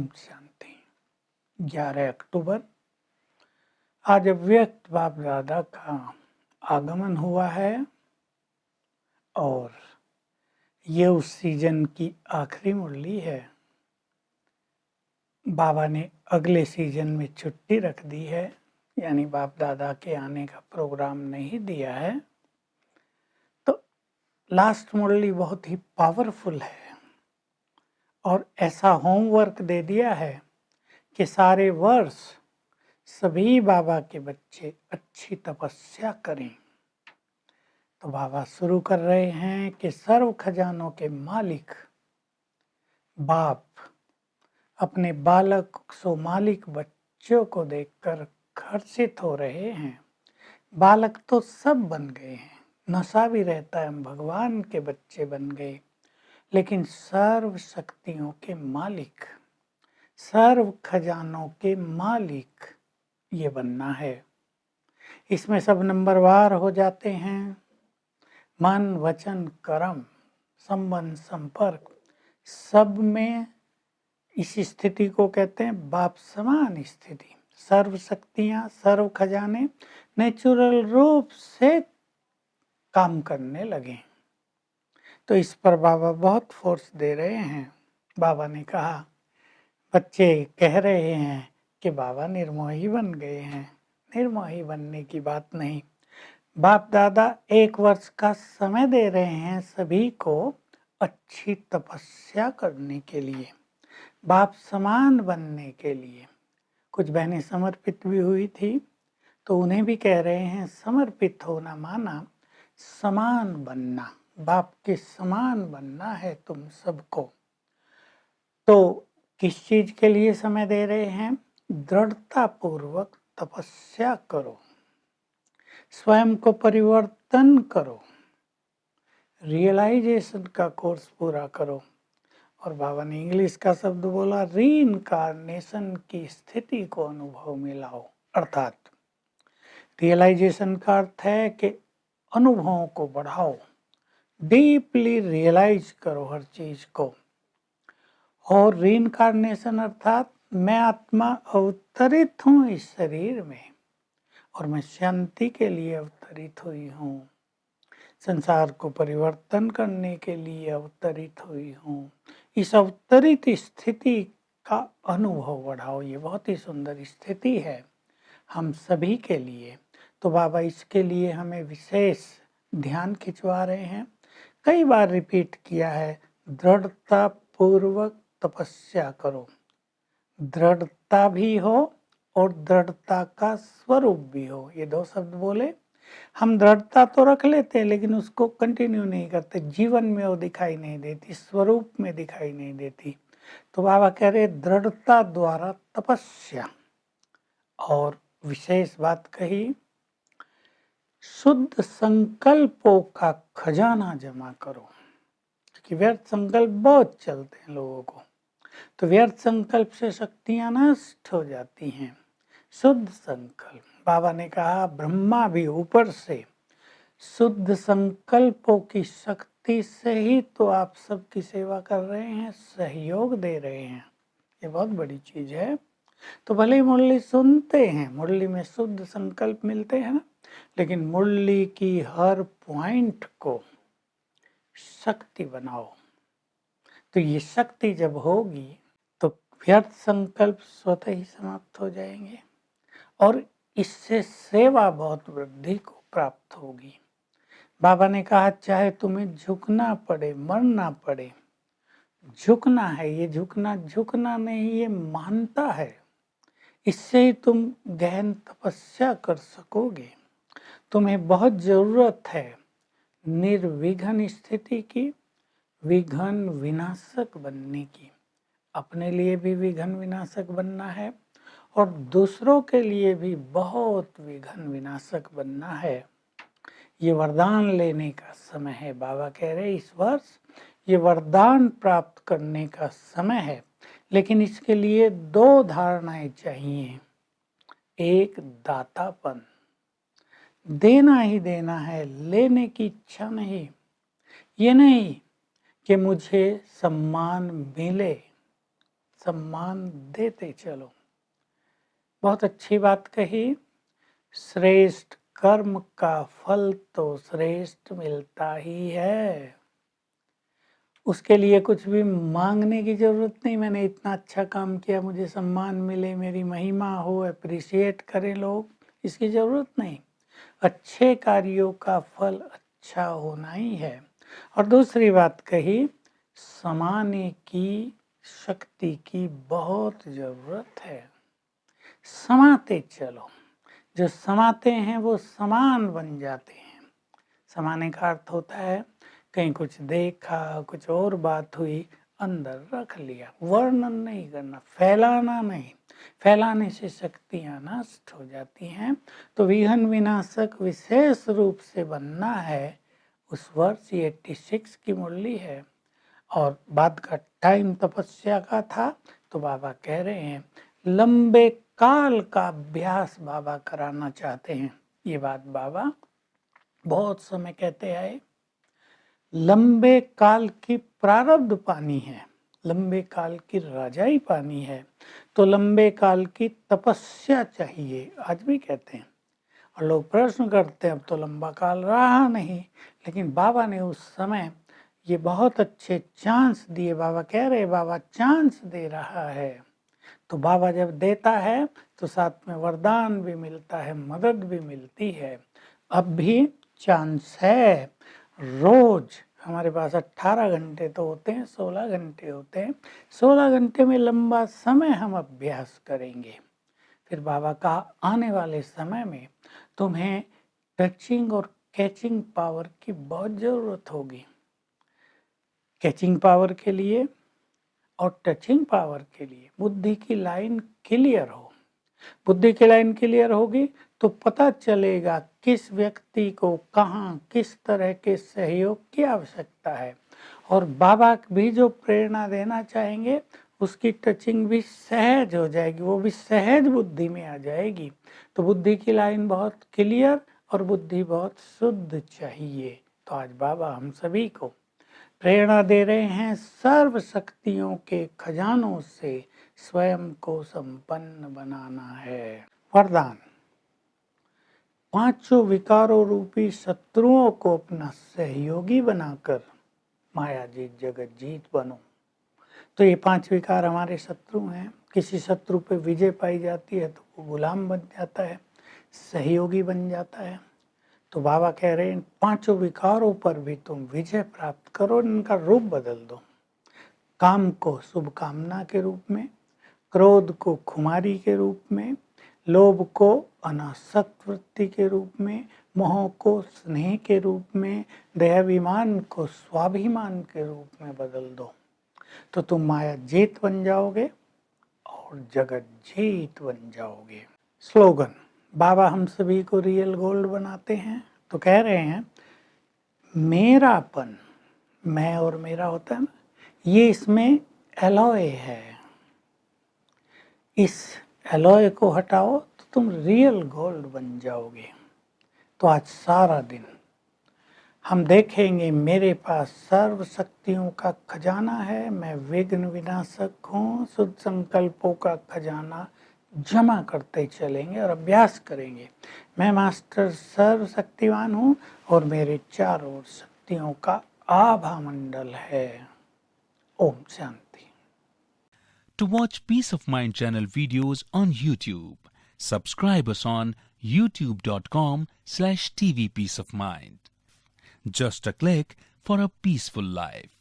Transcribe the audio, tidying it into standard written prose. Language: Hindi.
शांति। 11 अक्टूबर आज अव्यक्त बाप दादा का आगमन हुआ है और ये उस सीजन की आखिरी मुरली है। बाबा ने अगले सीजन में छुट्टी रख दी है, यानी बाप दादा के आने का प्रोग्राम नहीं दिया है। तो लास्ट मुरली बहुत ही पावरफुल है और ऐसा होमवर्क दे दिया है कि सारे वर्ष सभी बाबा के बच्चे अच्छी तपस्या करें। तो बाबा शुरू कर रहे हैं कि सर्व खजानों के मालिक बाप अपने बालक सो मालिक बच्चों को देखकर हर्षित हो रहे हैं। बालक तो सब बन गए हैं, नशा भी रहता है, हम भगवान के बच्चे बन गए, लेकिन सर्व शक्तियों के मालिक, सर्व खजानों के मालिक ये बनना है। इसमें सब नंबरवार हो जाते हैं। मन वचन कर्म संबंध संपर्क सब में इस स्थिति को कहते हैं बाप समान स्थिति। सर्व शक्तियां सर्व खजाने नेचुरल रूप से काम करने लगे। तो इस पर बाबा बहुत फोर्स दे रहे हैं। बाबा ने कहा, बच्चे कह रहे हैं कि बाबा निर्मोही बन गए हैं। निर्मोही बनने की बात नहीं, बाप दादा 1 वर्ष का समय दे रहे हैं सभी को अच्छी तपस्या करने के लिए, बाप समान बनने के लिए। कुछ बहनें समर्पित भी हुई थी, तो उन्हें भी कह रहे हैं समर्पित होना माना समान बनना, बाप के समान बनना है तुम सबको। तो किस चीज के लिए समय दे रहे हैं? दृढ़ता पूर्वक तपस्या करो, स्वयं को परिवर्तन करो, रियलाइजेशन का कोर्स पूरा करो। और बाबा ने इंग्लिश का शब्द बोला, रीइंकार्नेशन की स्थिति को अनुभव में लाओ। अर्थात रियलाइजेशन का अर्थ है कि अनुभवों को बढ़ाओ, डीपली रियलाइज करो हर चीज को। और रीइंकार्नेशन अर्थात मैं आत्मा अवतरित हूँ इस शरीर में और मैं शांति के लिए अवतरित हुई हूँ, संसार को परिवर्तन करने के लिए अवतरित हुई हूँ। इस अवतरित स्थिति का अनुभव बढ़ाओ। ये बहुत ही सुंदर स्थिति है हम सभी के लिए। तो बाबा इसके लिए हमें विशेष ध्यान खिंचवा रहे हैं। कई बार रिपीट किया है, दृढ़ता पूर्वक तपस्या करो। दृढ़ता भी हो और दृढ़ता का स्वरूप भी हो। ये 2 शब्द बोले। हम दृढ़ता तो रख लेते हैं लेकिन उसको कंटिन्यू नहीं करते, जीवन में वो दिखाई नहीं देती, स्वरूप में दिखाई नहीं देती। तो बाबा कह रहे दृढ़ता द्वारा तपस्या। और विशेष बात कही, शुद्ध संकल्पों का खजाना जमा करो, क्योंकि व्यर्थ संकल्प बहुत चलते हैं लोगों को। तो व्यर्थ संकल्प से शक्तियां नष्ट हो जाती हैं। शुद्ध संकल्प, बाबा ने कहा ब्रह्मा भी ऊपर से शुद्ध संकल्पों की शक्ति से ही तो आप सबकी सेवा कर रहे हैं, सहयोग दे रहे हैं। ये बहुत बड़ी चीज है। तो भले ही मुरली सुनते हैं, मुरली में शुद्ध संकल्प मिलते हैं ना, लेकिन मुरली की हर पॉइंट को शक्ति बनाओ। तो ये शक्ति जब होगी तो व्यर्थ संकल्प स्वतः ही समाप्त हो जाएंगे और इससे सेवा बहुत वृद्धि को प्राप्त होगी। बाबा ने कहा चाहे तुम्हें झुकना पड़े, मरना पड़े, झुकना है। ये झुकना नहीं, ये मानता है। इससे ही तुम गहन तपस्या कर सकोगे। तुम्हें बहुत जरूरत है निर्विघ्न स्थिति की, विघ्न विनाशक बनने की। अपने लिए भी विघ्न विनाशक बनना है और दूसरों के लिए भी बहुत विघ्न विनाशक बनना है। ये वरदान लेने का समय है। बाबा कह रहे इस वर्ष ये वरदान प्राप्त करने का समय है, लेकिन इसके लिए 2 धारणाएं चाहिए। एक, दातापन, देना ही देना है, लेने की इच्छा नहीं। ये नहीं कि मुझे सम्मान मिले, सम्मान देते चलो। बहुत अच्छी बात कही। श्रेष्ठ कर्म का फल तो श्रेष्ठ मिलता ही है, उसके लिए कुछ भी मांगने की जरूरत नहीं। मैंने इतना अच्छा काम किया, मुझे सम्मान मिले, मेरी महिमा हो, अप्रिशिएट करें लोग, इसकी जरूरत नहीं। अच्छे कार्यों का फल अच्छा होना ही है। और दूसरी बात कही, समाने की शक्ति की बहुत जरूरत है। समाते चलो, जो समाते हैं वो समान बन जाते हैं। समाने का अर्थ होता है कहीं कुछ देखा, कुछ और बात हुई, अंदर रख लिया, वर्णन नहीं करना, फैलाना नहीं। फैलाने से शक्तियां नष्ट हो जाती हैं। तो विघ्न विनाशक विशेष रूप से बनना है। उस वर्ष 86 की मुरली है और बाद का टाइम तपस्या का था। तो बाबा कह रहे हैं लंबे काल का अभ्यास बाबा कराना चाहते हैं। ये बात बाबा बहुत समय कहते आए। लंबे काल की प्रारब्ध पानी है, लंबे काल की राजाई पानी है, तो लंबे काल की तपस्या चाहिए, आज भी कहते हैं। और लोग प्रश्न करते हैं अब तो लंबा काल रहा नहीं, लेकिन बाबा ने उस समय ये बहुत अच्छे चांस दिए। बाबा कह रहे बाबा चांस दे रहा है। तो बाबा जब देता है तो साथ में वरदान भी मिलता है, मदद भी मिलती है। अब भी चांस है। रोज हमारे पास 18 घंटे तो होते हैं, 16 घंटे होते हैं। 16 घंटे में लंबा समय हम अभ्यास करेंगे। फिर बाबा का आने वाले समय में तुम्हें टचिंग और कैचिंग पावर की बहुत जरूरत होगी। कैचिंग पावर के लिए और टचिंग पावर के लिए बुद्धि की लाइन क्लियर हो। बुद्धि की लाइन क्लियर होगी तो पता चलेगा किस व्यक्ति को कहाँ किस तरह के सहयोग की आवश्यकता है। और बाबा भी जो प्रेरणा देना चाहेंगे उसकी टचिंग भी सहज हो जाएगी, वो भी सहज बुद्धि में आ जाएगी। तो बुद्धि की लाइन बहुत क्लियर और बुद्धि बहुत शुद्ध चाहिए। तो आज बाबा हम सभी को प्रेरणा दे रहे हैं सर्व शक्तियों के खजानों से स्वयं को संपन्न बनाना है। वरदान, पांचों विकारों रूपी शत्रुओं को अपना सहयोगी बनाकर माया जीत जगत जीत बनो। तो ये 5 विकार हमारे शत्रु हैं। किसी शत्रु पे विजय पाई जाती है तो वो गुलाम बन जाता है, सहयोगी बन जाता है। तो बाबा कह रहे हैं 5 विकारों पर भी तुम विजय प्राप्त करो, इनका रूप बदल दो। काम को शुभ कामना के रूप में, क्रोध को खुमारी के रूप में, लोभ को अनासक्त वृत्ति के रूप में, मोह को स्नेह के रूप में, देहाभिमान को स्वाभिमान के रूप में बदल दो। तो तुम माया जीत बन जाओगे और जगत जीत बन जाओगे। स्लोगन, बाबा हम सभी को रियल गोल्ड बनाते हैं। तो कह रहे हैं मेरापन, मैं और मेरा होता है ना, ये इसमें एलॉय है। इस एलॉय को हटाओ तो तुम रियल गोल्ड बन जाओगे। तो आज सारा दिन हम देखेंगे मेरे पास सर्व शक्तियों का खजाना है, मैं विघ्न विनाशक हूँ। शुद्ध संकल्पों का खजाना जमा करते चलेंगे और अभ्यास करेंगे। मैं मास्टर सर्वशक्तिवान हूँ और मेरे चारों ओर शक्तियों का आभा मंडल है। Om Shanti. To watch Peace of Mind channel videos on YouTube, subscribe us on youtube.com/tvpeaceofmind. Just a click for a peaceful life.